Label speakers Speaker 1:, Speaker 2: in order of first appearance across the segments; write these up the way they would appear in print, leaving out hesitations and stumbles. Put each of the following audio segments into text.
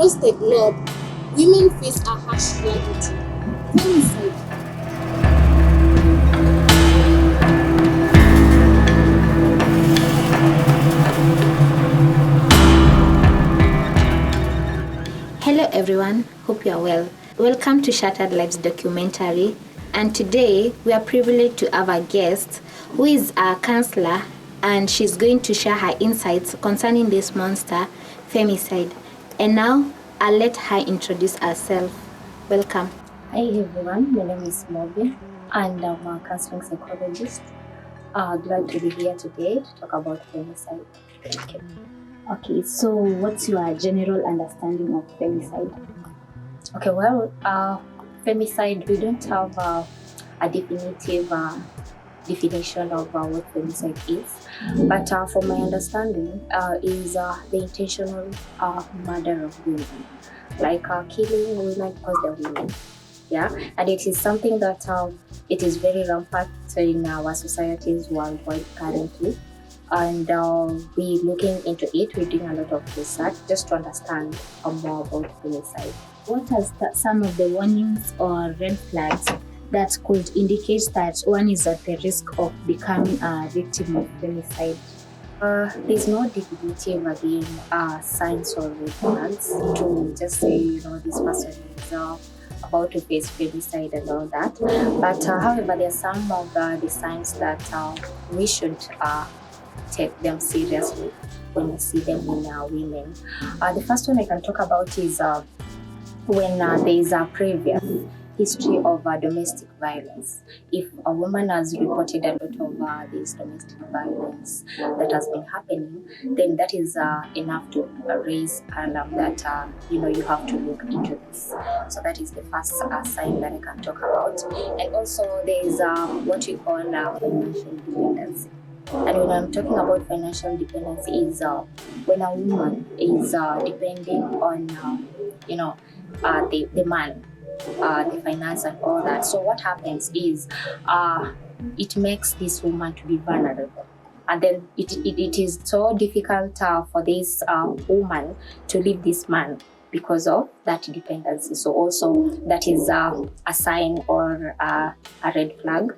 Speaker 1: Across the globe, women face a harsh reality: femicide.
Speaker 2: Hello everyone, hope you are well. Welcome to Shattered Lives documentary, and today we are privileged to have a guest who is a counselor, and she's going to share her insights concerning this monster, femicide. And now I'll let her introduce herself. Welcome.
Speaker 3: Hi everyone, my name is Morgan and I'm a counseling psychologist. Glad to be here today to talk about femicide.
Speaker 2: Okay, so what's your general understanding of femicide?
Speaker 3: Okay, well, femicide, we don't have a definitive definition of what femicide is, but from my understanding, is the intentional murder of women, like killing women because they're women. Yeah, and it is something that it is very rampant in our societies worldwide currently. And we looking into it, we're doing a lot of research just to understand more about femicide.
Speaker 2: What are some of the warnings or red flags that could indicate that one is at the risk of becoming a victim of femicide?
Speaker 3: There's no definitive again signs or red flags to just say, this person is about to face femicide and all that. But however, there are some of the signs that we should take them seriously when we see them in women. The first one I can talk about is when there is a previous history of domestic violence. If a woman has reported a lot of this domestic violence that has been happening, then that is enough to raise alarm that you have to look into this. So that is the first sign that I can talk about. And also there is what we call financial dependency. And when I'm talking about financial dependency is when a woman is depending on the man, the finance and all that. So what happens is it makes this woman to be vulnerable, and then it is so difficult for this woman to leave this man because of that dependency. So also that is a sign or a red flag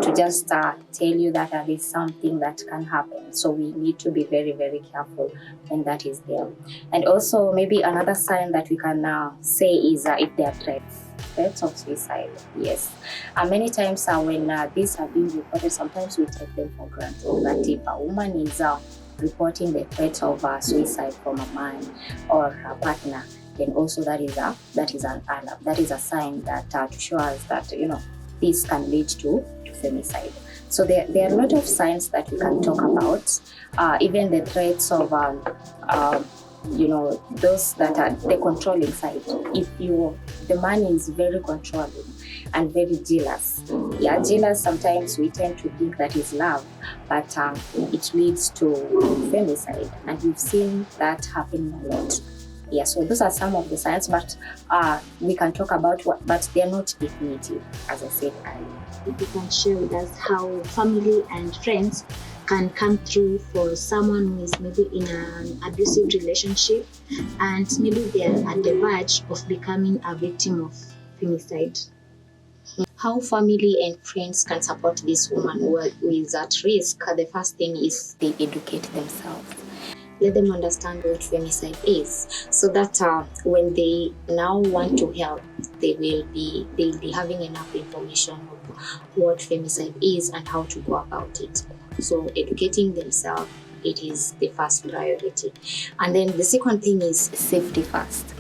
Speaker 3: to just tell you that there's something that can happen. So we need to be very, very careful when that is there. And also maybe another sign that we can say is if there are threats of suicide. Yes, many times when these have been reported, sometimes we take them for granted. But if a woman is reporting the threat of suicide from a man or a partner, then also that is an alarm. That is a sign that to show us that this can lead to femicide. So there are a lot of signs that we can talk about. Even the threats of those that are the controlling side. If the man is very controlling and very jealous. Yeah, jealous, sometimes we tend to think that is love, but it leads to femicide, and we've seen that happening a lot. Yeah, so those are some of the signs, but we can talk about but they're not definitive, as I said earlier.
Speaker 2: If you can share with us how family and friends can come through for someone who is maybe in an abusive relationship and maybe they're at the verge of becoming a victim of femicide. How family and friends can support this woman who is at risk. The first thing is they educate themselves. Let them understand what femicide is, so that when they now want to help, they'll be having enough information of what femicide is and how to go about it. So educating themselves, it is the first priority. And then the second thing is safety first.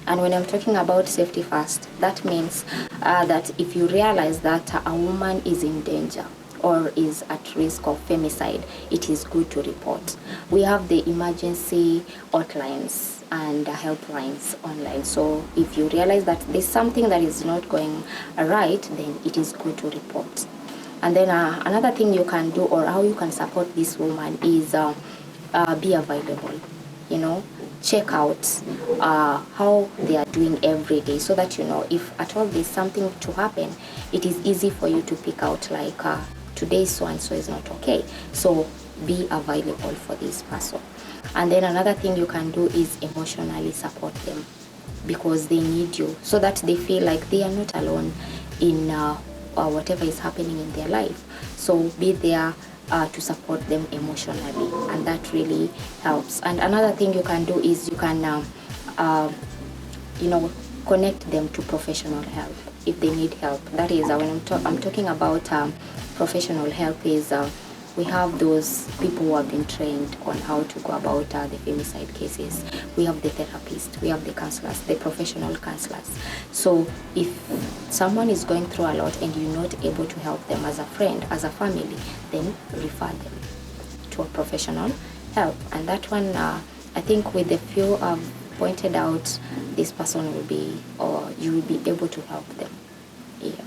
Speaker 2: And when I'm talking about safety first, that means that if you realize that a woman is in danger or is at risk of femicide, it is good to report. We have the emergency hotlines and helplines online. So if you realize that there's something that is not going right, then it is good to report. And then another thing you can do, or how you can support this woman, is be available. Check out how they are doing every day, so that if at all there's something to happen, it is easy for you to pick out, like today so and so is not okay. So
Speaker 3: be available for this person. And then another thing you can do is emotionally support them, because they need you, so that they feel like they are not alone in whatever is happening in their life. So be there to support them emotionally, and that really helps. And another thing you can do is you can connect them to professional help if they need help. That is, when I'm talking about professional help, is we have those people who have been trained on how to go about the femicide cases. We have the therapists, we have the counselors, the professional counselors. So if someone is going through a lot and you're not able to help them as a friend, as a family, then refer them to a professional help. And that one, I think with the few pointed out, this person will be, or you will be able to help them. Yeah.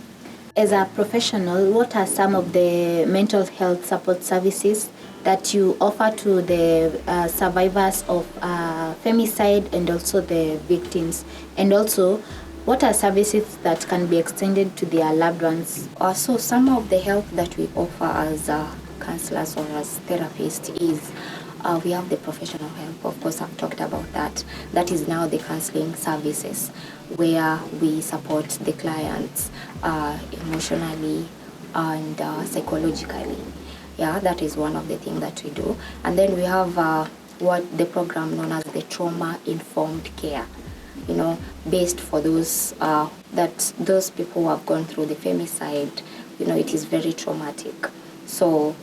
Speaker 2: As a professional, what are some of the mental health support services that you offer to the survivors of femicide and also the victims? And also, what are services that can be extended to their loved ones?
Speaker 3: Also, some of the help that we offer as counselors or as therapists is we have the professional help. Of course, I've talked about that. That is now the counseling services, where we support the clients emotionally and psychologically. Yeah, that is one of the things that we do. And then we have what the program known as the trauma-informed care, based for those those people who have gone through the femicide. It is very traumatic. So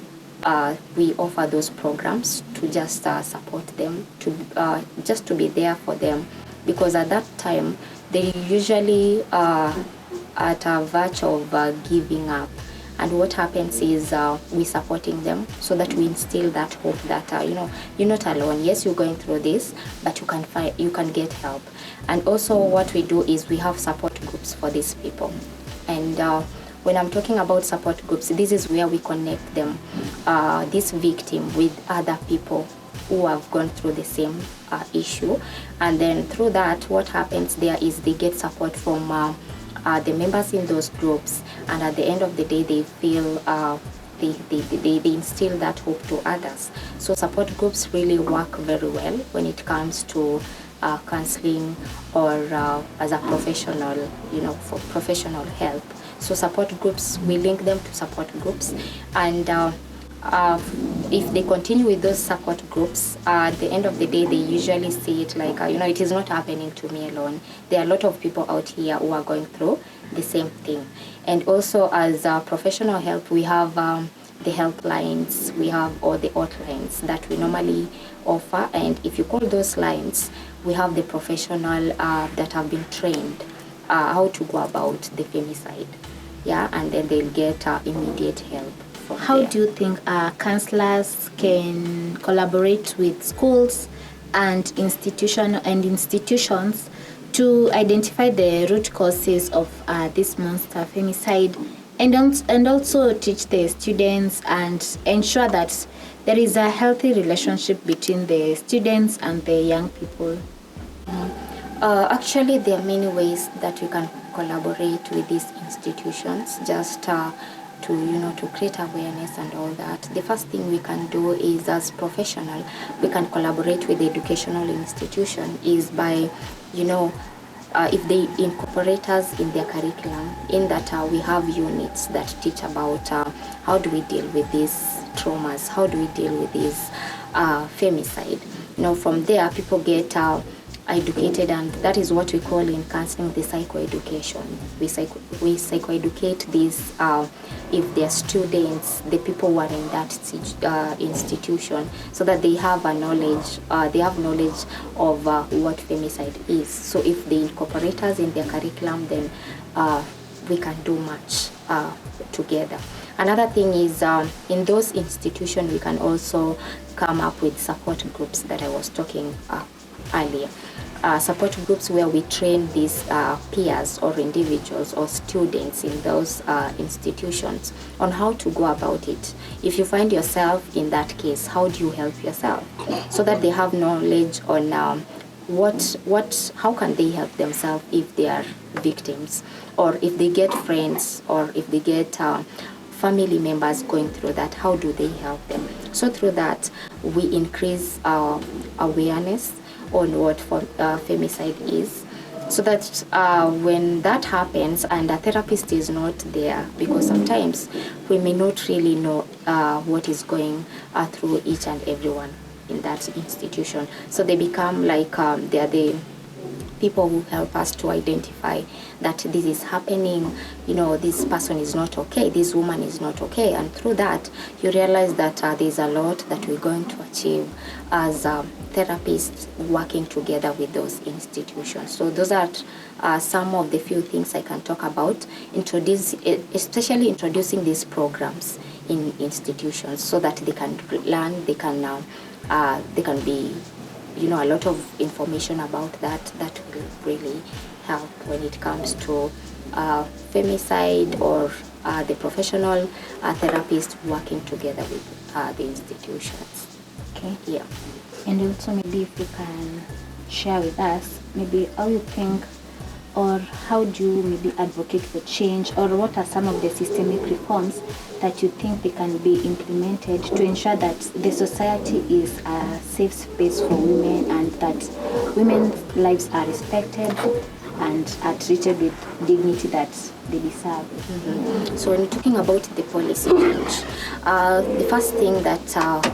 Speaker 3: we offer those programs to just support them, to just to be there for them, because at that time they usually at a verge of giving up. And what happens is we're supporting them so that we instill that hope that you're not alone. Yes, you're going through this, but you can get help. And also what we do is we have support groups for these people. And when I'm talking about support groups, this is where we connect them, this victim, with other people who have gone through the same issue. And then through that, what happens there is they get support from the members in those groups, and at the end of the day, they feel they instill that hope to others. So support groups really work very well when it comes to counseling or as a professional, for professional help. So support groups, we link them to support groups, and if they continue with those support groups, at the end of the day, they usually see it like, it is not happening to me alone. There are a lot of people out here who are going through the same thing. And also as professional help, we have the helplines, we have all the hotlines that we normally offer. And if you call those lines, we have the professional that have been trained how to go about the femicide. Yeah, and then they'll get immediate help.
Speaker 2: How do you think counselors can collaborate with schools and institutions to identify the root causes of this monster femicide, and also teach the students and ensure that there is a healthy relationship between the students and the young people?
Speaker 3: Actually, there are many ways that we can collaborate with these institutions, just to create awareness and all that. The first thing we can do is, as professional, we can collaborate with the educational institution is by, if they incorporate us in their curriculum, in that we have units that teach about how do we deal with these traumas, how do we deal with this femicide. From there, people get educated, and that is what we call in counseling the psychoeducation. We psychoeducate these if they're students, the people who are in that institution, so that they have a knowledge. They have knowledge of what femicide is. So if they incorporate us in their curriculum, then we can do much together. Another thing is in those institutions, we can also come up with support groups that I was talking earlier. Support groups where we train these peers or individuals or students in those institutions on how to go about it. If you find yourself in that case, how do you help yourself? So that they have knowledge on how can they help themselves if they are victims, or if they get friends, or if they get family members going through that, how do they help them? So through that, we increase our awareness on what femicide is, so that when that happens and a therapist is not there, because sometimes we may not really know what is going through each and everyone in that institution. So they become like they are the people who help us to identify that this is happening, this person is not okay, this woman is not okay. And through that, you realize that there's a lot that we're going to achieve as therapists working together with those institutions. So those are some of the few things I can talk about, especially introducing these programs in institutions so that they can learn, they can be a lot of information about that will really help when it comes to femicide or the professional therapist working together with the institutions.
Speaker 2: Okay.
Speaker 3: Yeah.
Speaker 2: And also maybe if you can share with us maybe how you think, or how do you maybe advocate for change, or what are some of the systemic reforms that you think they can be implemented to ensure that the society is a safe space for women, and that women's lives are respected and are treated with dignity that they deserve?
Speaker 3: Mm-hmm. So when we're talking about the policy change, the first thing that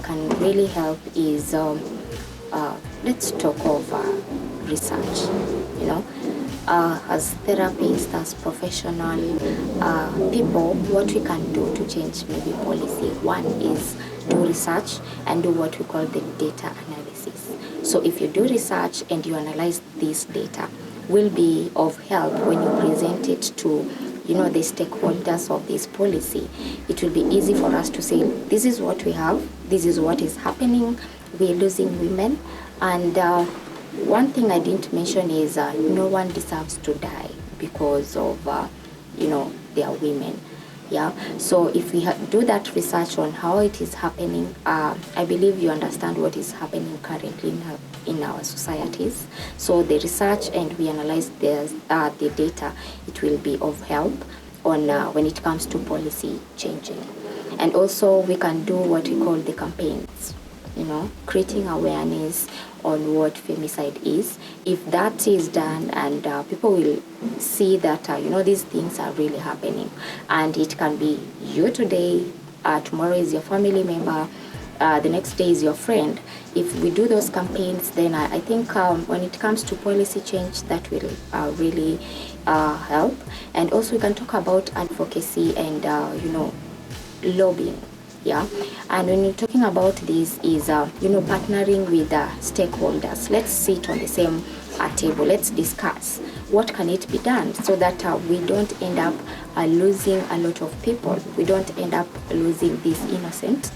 Speaker 3: can really help is let's talk of research. As therapists, as professional people, what we can do to change maybe policy. One is do research and do what we call the data analysis. So if you do research and you analyze this data, will be of help when you present it to the stakeholders of this policy. It will be easy for us to say, this is what we have, this is what is happening, we're losing women. And one thing I didn't mention is no one deserves to die because of they are women. Yeah. So if we do that research on how it is happening, I believe you understand what is happening currently in our societies. So the research and we analyze the data, it will be of help on when it comes to policy changing. And also we can do what we call the campaigns, creating awareness on what femicide is. If that is done and people will see that, these things are really happening, and it can be you today, tomorrow is your family member, the next day is your friend. If we do those campaigns, then I think when it comes to policy change, that will really help. And also we can talk about advocacy and, lobbying. Yeah, and when you're talking about this is, partnering with stakeholders. Let's sit on the same table. Let's discuss what can it be done so that we don't end up losing a lot of people. We don't end up losing these innocent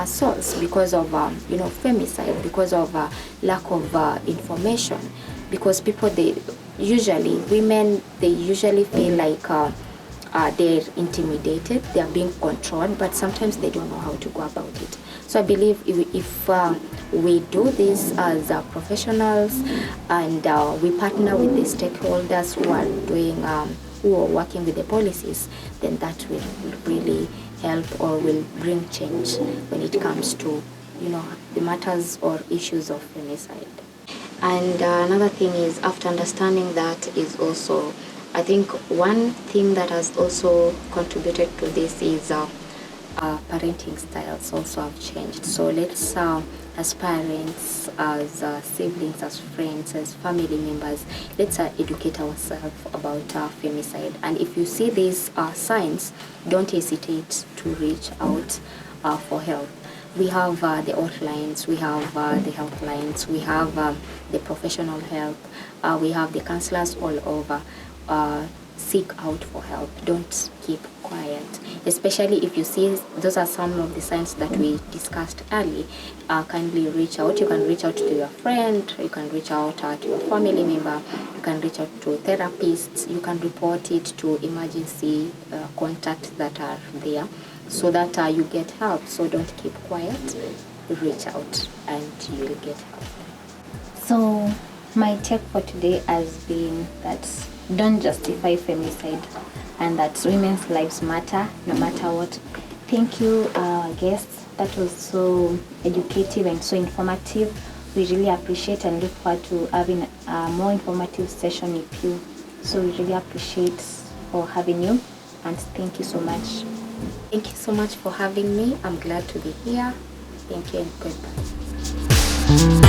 Speaker 3: souls because of, femicide, because of lack of information. Because women usually feel like they're intimidated, they're being controlled, but sometimes they don't know how to go about it. So I believe if we do this as professionals and we partner with the stakeholders who are working with the policies, then that will really help or will bring change when it comes to the matters or issues of femicide. And another thing is, after understanding that, is also, I think one thing that has also contributed to this is parenting styles also have changed. So let's, as parents, as siblings, as friends, as family members, let's educate ourselves about femicide. And if you see these signs, don't hesitate to reach out for help. We have the hotlines, we have the helplines, we have the professional help, we have the counselors all over. Seek out for help. Don't keep quiet, especially if you see those are some of the signs that we discussed early. Kindly reach out. You can reach out to your friend, you can reach out to your family member, you can reach out to therapists, you can report it to emergency contacts that are there so that you get help. So don't keep quiet, reach out and you will get help.
Speaker 2: So my take for today has been that don't justify femicide
Speaker 3: and that women's lives matter no matter what. Thank you, our guests. That was so educative and so informative. We really appreciate and look forward to having a more informative session with you. So we really appreciate for having you, and thank you so much. Thank you so much for having me. I'm glad to be here. Thank you and goodbye.